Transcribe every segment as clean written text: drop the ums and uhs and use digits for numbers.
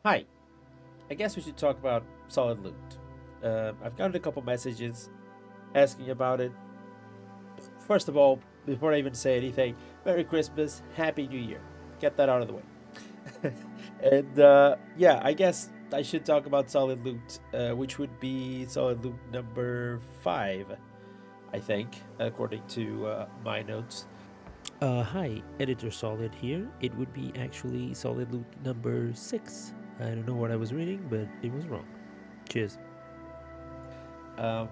Hi, I guess we should talk about Solid Loot. I've gotten a couple messages asking about it. First of all, before I even say anything, Merry Christmas, Happy New Year. Get that out of the way. And yeah, I guess I should talk about Solid Loot, which would be Solid Loot number 5, I think, according to my notes. Hi, Editor Solid here. It would be actually Solid Loot number 6. I don't know what I was reading, but it was wrong. Cheers. Um,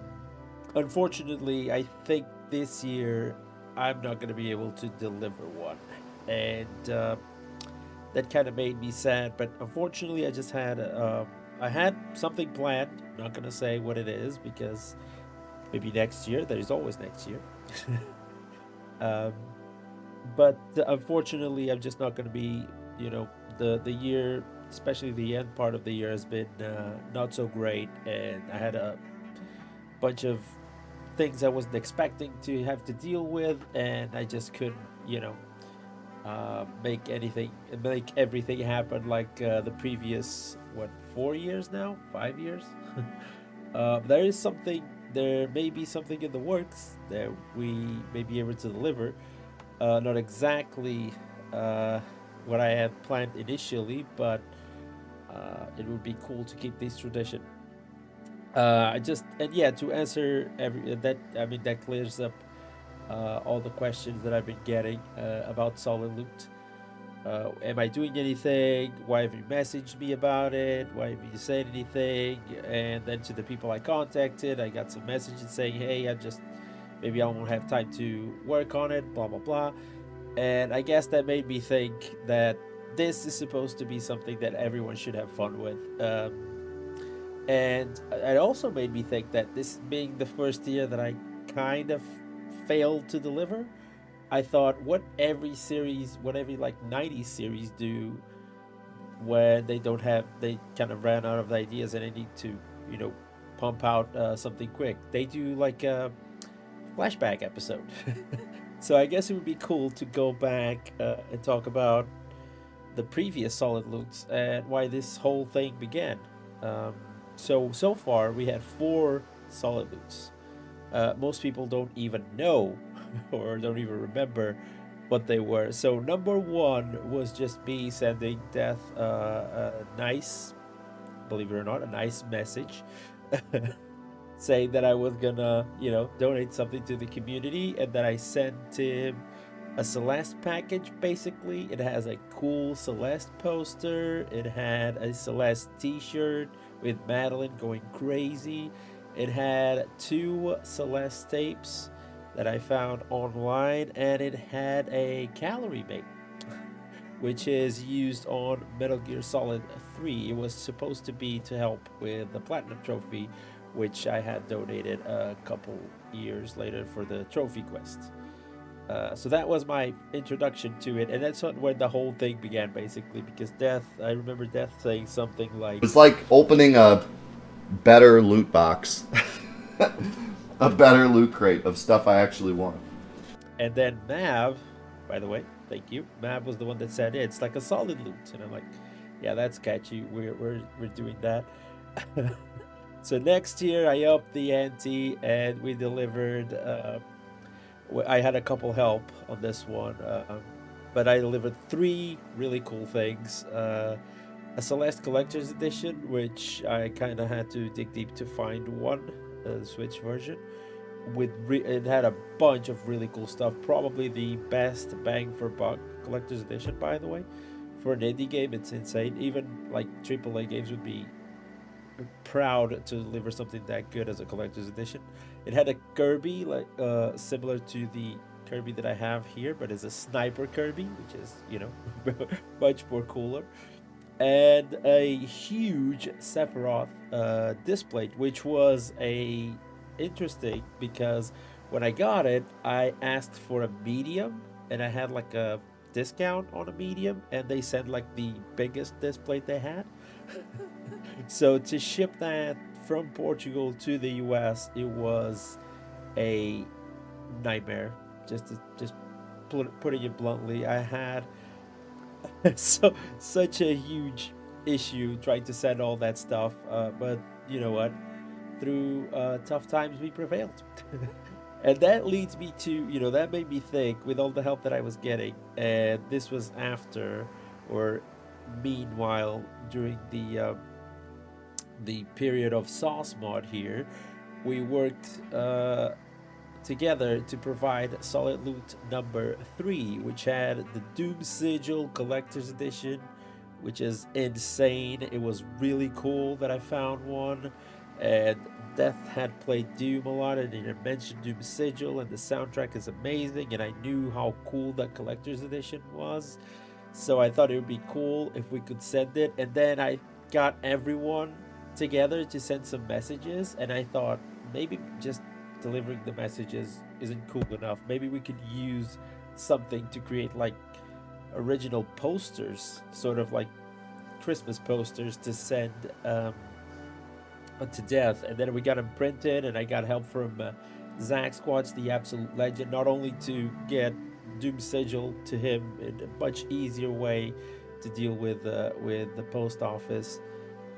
Unfortunately, I think this year I'm not going to be able to deliver one. And that kind of made me sad. But unfortunately, I had something planned. I'm not going to say what it is because maybe next year. There is always next year. um, but unfortunately, I'm just not going to be. The year, especially the end part of the year, has been not so great, and I had a bunch of things I wasn't expecting to have to deal with, and I just couldn't, you know, make everything happen like the previous 4 years now, 5 years. There is something. There may be something in the works that we may be able to deliver. Not exactly uh, what I had planned initially, but it would be cool to keep this tradition. I just and yeah, to answer every that I mean that clears up all the questions that I've been getting about Solid Loot. Am I doing anything? Why have you messaged me about it? Why have you said anything? And then to the people I contacted, I got some messages saying, "Hey, maybe I won't have time to work on it." Blah blah blah. And I guess that made me think that this is supposed to be something that everyone should have fun with. And it also made me think that this being the first year that I kind of failed to deliver, I thought what every like 90s series do when they kind of ran out of ideas and they need to, you know, pump out something quick. They do like a flashback episode. So I guess it would be cool to go back and talk about the previous Solid Loots and why this whole thing began. Um, so far we had 4 Solid Loots. Most people don't even know or don't even remember what they were. So number 1 was just me sending Death a nice, believe it or not, a nice message. Saying that I was gonna, donate something to the community, and that I sent him a Celeste package. Basically, it has a cool Celeste poster. It had a Celeste T-shirt with Madeline going crazy. It had 2 Celeste tapes that I found online, and it had a calorie mate, which is used on Metal Gear Solid 3. It was supposed to be to help with the Platinum Trophy, which I had donated a couple years later for the Trophy Quest. So that was my introduction to it, and that's when the whole thing began, basically. Because I remember Death saying something like, It's like opening a better loot box, a better loot crate of stuff I actually want. and then Mav, by the way, thank you. Mav was the one that said it's like a solid loot, and I'm like, yeah, that's catchy. We're doing that. So next year I upped the ante and we delivered. I had a couple help on this one, but I delivered 3 really cool things. A Celeste Collector's Edition, which I kind of had to dig deep to find one, Switch version. It had a bunch of really cool stuff. Probably the best bang for buck collector's edition, by the way. For an indie game, it's insane. Even like AAA games would be proud to deliver something that good as a collector's edition. It had a Kirby like similar to the Kirby that I have here, but it's a sniper Kirby, which is much more cooler, and a huge Sephiroth display, which was a interesting because when I got it, I asked for a medium, and I had like a discount on a medium, and they sent like the biggest display they had. So to ship that from Portugal to the US, it was a nightmare. Just putting it bluntly, I had such a huge issue trying to send all that stuff. But you know what? Through tough times, we prevailed. And that leads me to, that made me think with all the help that I was getting. And this was after, or meanwhile, during the period of Sauce Mod here, we worked together to provide Solid Loot number 3, which had the Doom Sigil Collector's Edition, which is insane. It was really cool that I found one. And Death had played Doom a lot, and he had mentioned Doom Sigil, and the soundtrack is amazing, and I knew how cool that Collector's Edition was. So I thought it would be cool if we could send it. And then I got everyone together to send some messages, and I thought maybe just delivering the messages isn't cool enough. Maybe we could use something to create like original posters, sort of like Christmas posters to send to Death. And then we got them printed, and I got help from Zach Squatch, the absolute legend, not only to get Doom Sigil to him in a much easier way to deal with the post office,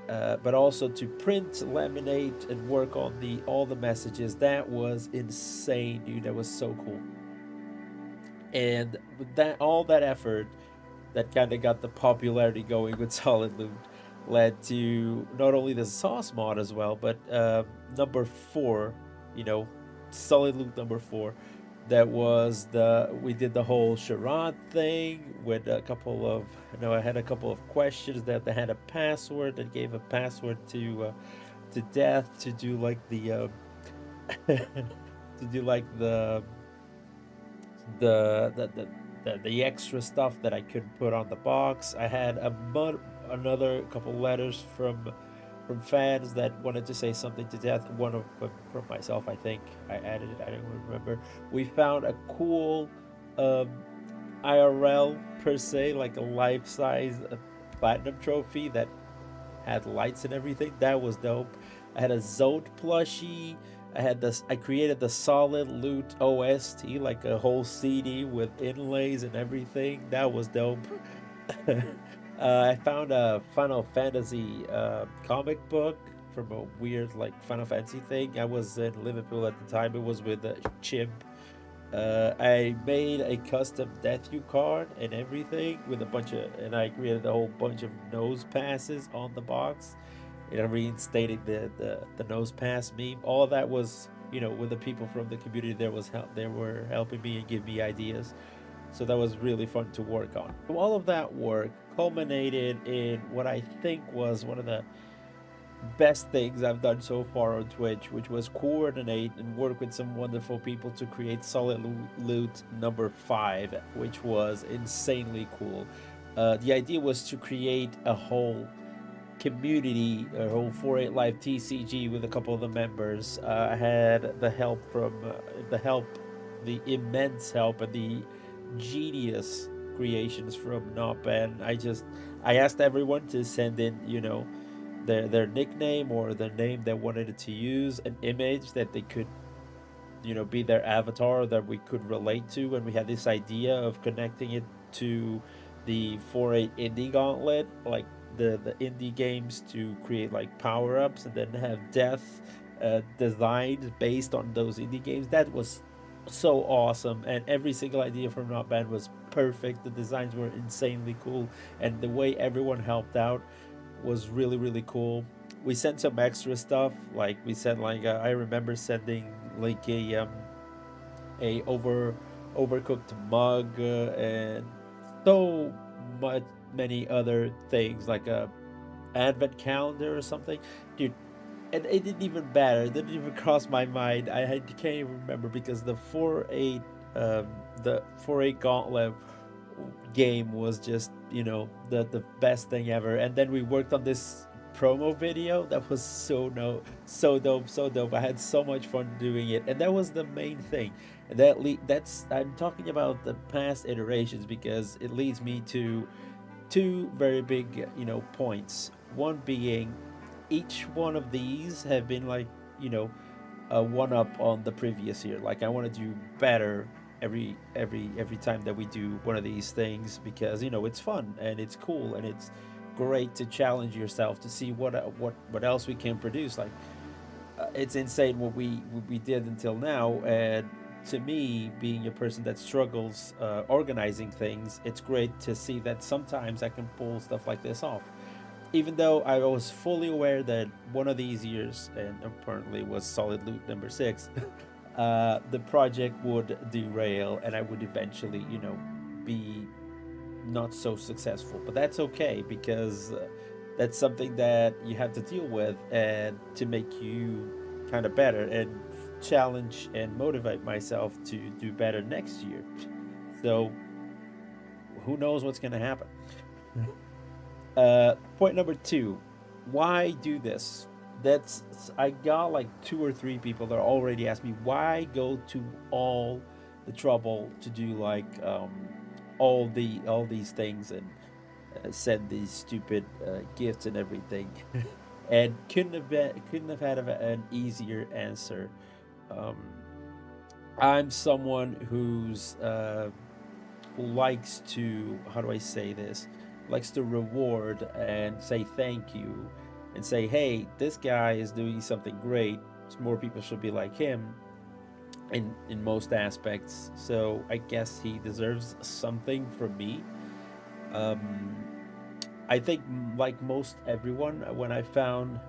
but also to print, laminate, and work on all the messages. That was insane, dude. That was so cool. And with all that effort, that kind of got the popularity going with Solid Loot, led to not only the Sauce Mod as well, but number 4, Solid Loot number 4. That was we did the whole charade thing with a couple of, I had a couple of questions that they had a password, that gave a password to Death to do like the to do like the extra stuff that I couldn't put on the box. I had another couple letters from fans that wanted to say something to Death. One of them from myself, I think. I added it. I don't remember. We found a cool IRL per se, like a life-size platinum trophy that had lights and everything. That was dope. I had a Zote plushie. I created the Solid Loot OST, like a whole CD with inlays and everything. That was dope. I found a Final Fantasy comic book from a weird like Final Fantasy thing. I was in Liverpool at the time. It was with Chimp. I made a custom Death U card and everything with and I created a whole bunch of nose passes on the box. And I reinstated the nose pass meme. All of that was, with the people from the community. They were helping me and give me ideas. So that was really fun to work on. All of that work culminated in what I think was one of the best things I've done so far on Twitch, which was coordinate and work with some wonderful people to create Solid Loot number 5, which was insanely cool. The idea was to create a whole community, a whole 48 Live TCG with a couple of the members. I had the help from the immense help, and the genius creations from Nopban. I asked everyone to send in, their nickname or the name they wanted to use, an image that they could, be their avatar that we could relate to, and we had this idea of connecting it to the 4-8 indie gauntlet, like the indie games, to create like power-ups, and then have Death designed based on those indie games. That was so awesome, and every single idea from Notband was perfect. The designs were insanely cool, and the way everyone helped out was really, really cool. We sent some extra stuff, like we sent I remember sending like a overcooked mug, and so many other things, like a advent calendar or something, dude. And it didn't even matter. It didn't even cross my mind. Can't even remember, because the 4-8 gauntlet game was just, the best thing ever. And then we worked on this promo video that was so dope. I had so much fun doing it, and that was the main thing. And that's I'm talking about the past iterations, because it leads me to two very big, points. One being, each one of these have been like, a one up on the previous year. Like, I want to do better every time that we do one of these things, because it's fun and it's cool, and great to challenge yourself to see what else we can produce. Like it's insane what we did until now, and to me, being a person that struggles organizing things, it's great to see that sometimes I can pull stuff like this off. Even though I was fully aware that one of these years, and apparently was Solid Loot number 6, the project would derail and I would eventually, be not so successful. But that's okay because that's something that you have to deal with and to make you kind of better and challenge and motivate myself to do better next year. So who knows what's going to happen? Point number 2, why do this? That's I got like 2 or 3 people that already asked me why go to all the trouble to do like all these things and send these stupid gifts and everything, and couldn't have had an easier answer. Um, I'm someone who likes to, how do I say this, likes to reward and say thank you and say, hey, this guy is doing something great. More people should be like him in most aspects. So I guess he deserves something from me. Um, I think, like most everyone, when I found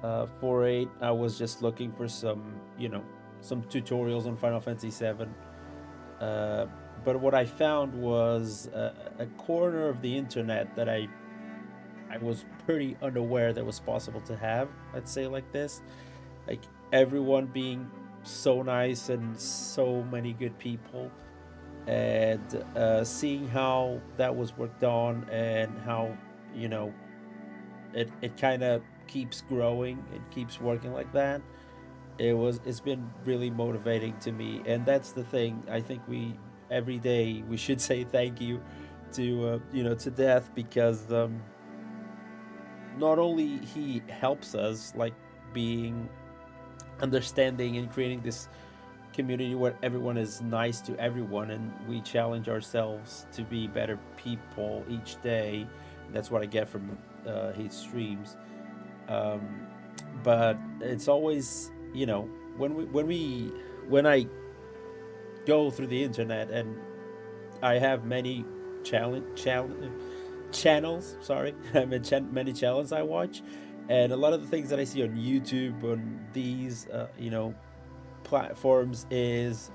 4.8, I was just looking for some tutorials on Final Fantasy 7. Uh, but what I found was a corner of the internet that I was pretty unaware that was possible to have. Let's say like this, like everyone being so nice and so many good people, and seeing how that was worked on and how you know it kind of keeps growing, it keeps working like that. It's been really motivating to me, and that's the thing. I think we every day we should say thank you to to Death, because not only he helps us like being understanding and creating this community where everyone is nice to everyone and we challenge ourselves to be better people each day. That's what I get from his streams. um, but it's always, when I go through the internet, and I have many challenge channels. Sorry, I mean many channels I watch, and a lot of the things that I see on YouTube on these platforms is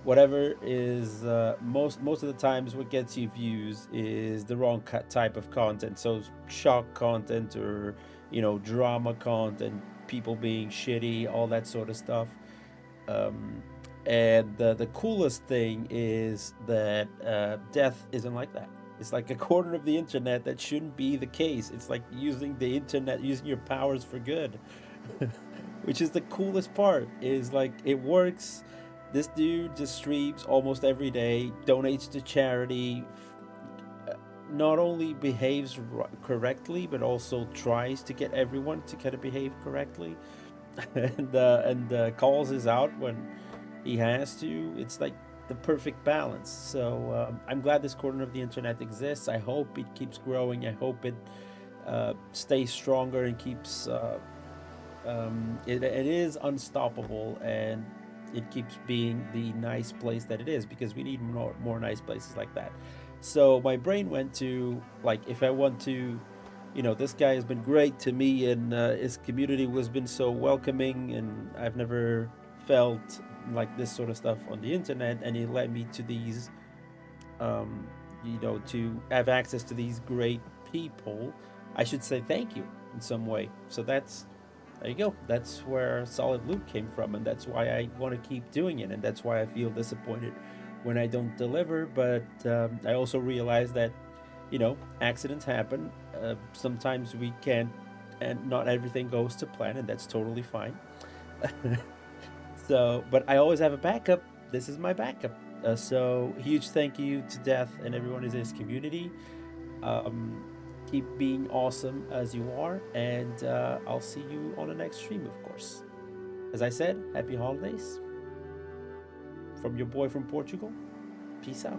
whatever is most of the times what gets you views is the wrong type of content. So shock content, or drama content, people being shitty, all that sort of stuff. um, and the coolest thing is that Death isn't like that. It's like a corner of the internet that shouldn't be the case. It's like using the internet, using your powers for good. Which is the coolest part, is like it works. This dude just streams almost every day, donates to charity, not only behaves correctly, but also tries to get everyone to kind of behave correctly, and calls us out when he has to. It's like the perfect balance. So I'm glad this corner of the internet exists. I hope it keeps growing. I hope it stays stronger and keeps. It is unstoppable, and it keeps being the nice place that it is, because we need more nice places like that. So my brain went to, like, if I want to, this guy has been great to me, and his community has been so welcoming, and I've never felt like this sort of stuff on the internet, and it led me to these, um, to have access to these great people. I should say thank you in some way. So there you go. That's where Solid Loot came from, and that's why I want to keep doing it, and that's why I feel disappointed when I don't deliver. But I also realize that, accidents happen. Sometimes we can't, and not everything goes to plan, and that's totally fine. So, but I always have a backup. This is my backup. So, huge thank you to Death and everyone in his community. Um, Keep being awesome as you are, and I'll see you on the next stream, of course. As I said, happy holidays from your boy from Portugal. Peace out.